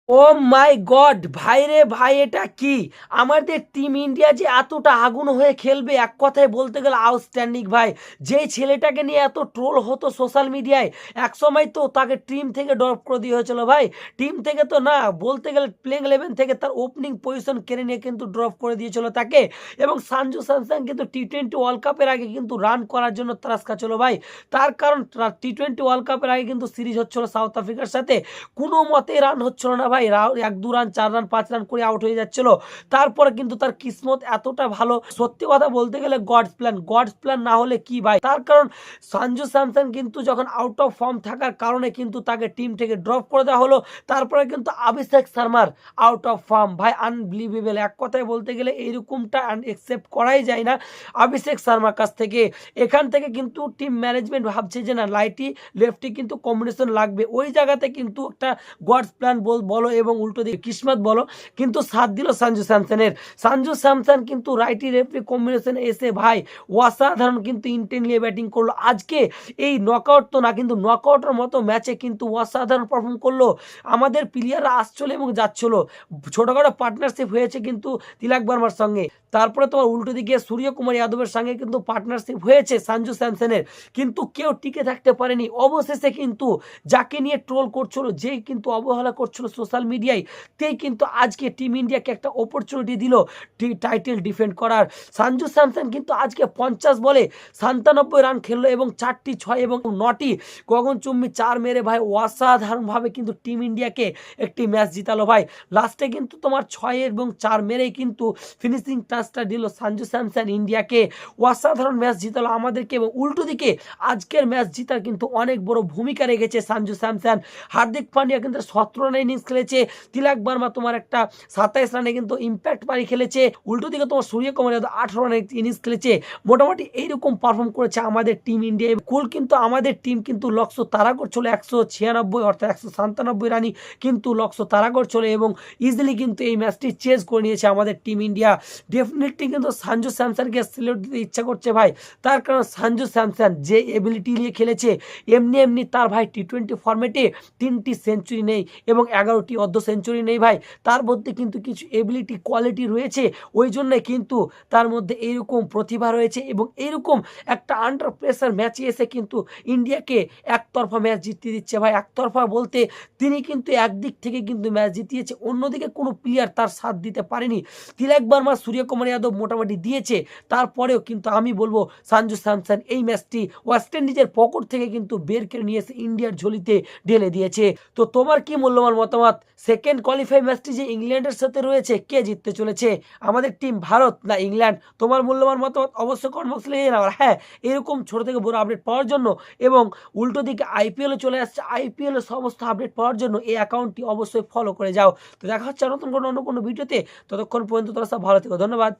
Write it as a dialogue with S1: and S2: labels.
S1: ও মাই god! ভাই রে ভাই, এটা কি? আমাদের টিম ইন্ডিয়া যে এতটা আগুন হয়ে খেলবে, এক কথায় বলতে গেলে আউটস্ট্যান্ডিং ভাই। যেই ছেলেটাকে নিয়ে এত ট্রোল হতো সোশ্যাল মিডিয়ায়, একসময় তো তাকে টিম থেকে ড্রপ করে দেওয়া হয়েছিল ভাই। টিম থেকে তো না, বলতে গেলে প্লেইং 11 থেকে তার ওপেনিং পজিশন কেড়ে নিয়ে কিন্তু ড্রপ করে দিয়েছিল তাকে। এবং সঞ্জু স্যামসন কিন্তু টি-20 ওয়ার্ল্ড কাপের আগে কিন্তু রান করার জন্য ত্রাস খাচ্ছিল ভাই। তার কারণ টি-20 ওয়ার্ল্ড কাপের আগে কিন্তু সিরিজ হচ্ছিল সাউথ আফ্রিকার সাথে। কোনো মতেই রান হচ্ছিল না ভাই। ১-২ রান, ৪ রান, ৫ রান করে আউট হয়ে যাচ্ছিল। তারপরে কিন্তু তার কিসমত এতটা ভালো, সত্যি কথা বলতে গেলে গডস প্ল্যান না হলে কি ভাই? তার কারণ সঞ্জু স্যামসন কিন্তু যখন আউট অফ ফর্ম থাকার কারণে কিন্তু তাকে টিম থেকে ড্রপ করে দেওয়া হলো। তারপরে কিন্তু অভিষেক শর্মার আউট অফ ফর্ম ভাই, আনবিলিভেবল। এক কথায় বলতে গেলে এইরকমটা অ্যাকসেপ্ট করাই যায় না অভিষেক শর্মার কাছ থেকে। এখান থেকে কিন্তু টিম ম্যানেজমেন্ট ভাবছে যে না, রাইটি লেফটি কিন্তু কম্বিনেশন লাগবে। ওই জায়গাতে কিন্তু একটা গডস প্ল্যান বলো এবং উল্টো দিকে কিসমত বলো, কিন্তু সাথ দিল সঞ্জু স্যামসনের। সঞ্জু স্যামসন কিন্তু রাইটি লেফটি কম্বিনেশনে এসে ভাই অসাধারণ কিন্তু ইন্টেন্ট নিয়ে ব্যাটিং করলো আজকে। এই নকআউট তো না, কিন্তু নকআউটের মতো ম্যাচে কিন্তু অসাধারণ পারফর্ম করলো। আমাদের প্লেয়াররা আসছিল এবং যাচ্ছিল, ছোটখাটো পার্টনারশিপ হয়েছে কিন্তু তিলক বর্মার সঙ্গে। তারপরে তোমার উল্টো দিকে সূর্যকুমার যাদবের সঙ্গে কিন্তু পার্টনারশিপ হয়েছে সঞ্জু স্যামসনের, কিন্তু কেউ টিকে থাকতে পারেনি। অবশেষে কিন্তু যাকে নিয়ে ট্রোল করছিল, যেই কিন্তু অবহেলা করছিল সোশ্যাল মিডিয়ায়, তেই কিন্তু আজকে টিম ইন্ডিয়াকে একটা অপরচুনিটি দিল টাইটেল ডিফেন্ড করার। সঞ্জু স্যামসন কিন্তু আজকে 50 বলে 97 রান খেললো এবং 4টি 6 এবং 9টি গগনচুম্বী 4 মেরে ভাই অসাধারণভাবে কিন্তু টিম ইন্ডিয়াকে একটি ম্যাচ জিতালো ভাই। লাস্টে কিন্তু তোমার 6 এবং 4 মেরেই কিন্তু ফিনিশিং টাচটা দিল সঞ্জু স্যামসন ইন্ডিয়াকে। অসাধারণ ম্যাচ জিতালো আমাদেরকে। এবং উল্টো দিকে আজকের ম্যাচ জিতার কিন্তু অনেক বড় ভূমিকা রেখেছে সঞ্জু স্যামসন। হার্দিক পান্ডিয়া কিন্তু 17 রান ইনিংস খেলেছে। তিলক বর্মা তোমার একটা 27 রানে কিন্তু ইম্প্যাক্ট পারি খেলেছে। উল্টো দিকে তোমার সূর্যকুমার যাদব 18 রানে ইনিংস খেলেছে। মোটামুটি এইরকম পারফর্ম করেছে আমাদের টিম ইন্ডিয়া। কুল কিন্তু আমাদের টিম কিন্তু লক্ষ্য তারা করছিল 196, অর্থাৎ 197 রানই কিন্তু লক্ষ্য তারা করছিল এবং ইজিলি কিন্তু এই ম্যাচটি চেজ করে নিয়েছে আমাদের টিম ইন্ডিয়া। ডেফিনেটলি কিন্তু সঞ্জু স্যামসনকে সিলেক্ট দিতে ইচ্ছা করছে ভাই। তার কারণ সঞ্জু স্যামসন যে এবিলিটি নিয়ে খেলেছে, এমনি এমনি তার ভাই টি-20 ফর্মেটে 3টি সেঞ্চুরি নেই এবং 11টি অর্ধ সেঞ্চুরি নেই ভাই। তার মধ্যে কিন্তু কিছু এবিলিটি কোয়ালিটি রয়েছে, ওই জন্যে কিন্তু তার মধ্যে এইরকম প্রতিভা রয়েছে এবং এইরকম একটা আন্ডার প্রেসার ম্যাচে এসে কিন্তু ইন্ডিয়াকে একতরফা ম্যাচ জিতিয়ে দিচ্ছে ভাই। একতরফা বলতে তিনি কিন্তু একদিক থেকে কিন্তু ম্যাচ জিতিয়েছে, অন্যদিকে কোনো প্লেয়ার তার সাথ দিতে পারেনি। তিলক বর্মা, সূর্যকুমার যাদব মোটামুটি দিয়েছে, তারপরেও কিন্তু আমি বলবো সঞ্জু স্যামসন এই ম্যাচটি ওয়েস্ট ইন্ডিজের পকেট থেকে কিন্তু বের করে নিয়ে এসে ইন্ডিয়ার ঝুলিতে ঢেলে দিয়েছে। তো তোমার কি মূল্যবান মতামত? সেকেন্ড কোয়ালিফাই ম্যাচটি যে ইংল্যান্ডের সাথে রয়েছে, কে জিততে চলেছে, আমাদের টিম ভারত না ইংল্যান্ড? তোমার মূল্যবান মতামত অবশ্যই কমেন্ট বক্সে লিখে জানাও। আর হ্যাঁ, এরকম ছোট থেকে বড় আপডেট পাওয়ার জন্য এবং উল্টো দিকে আইপিএলও চলে আসছে, আইপিএলের সমস্ত আপডেট পাওয়ার জন্য এই অ্যাকাউন্টটি অবশ্যই ফলো করে যাও। তো দেখা হচ্ছে নতুন কোনো অন্য কোনো ভিডিওতে। ততক্ষণ পর্যন্ত তোমরা সব ভালো থেকো। ধন্যবাদ।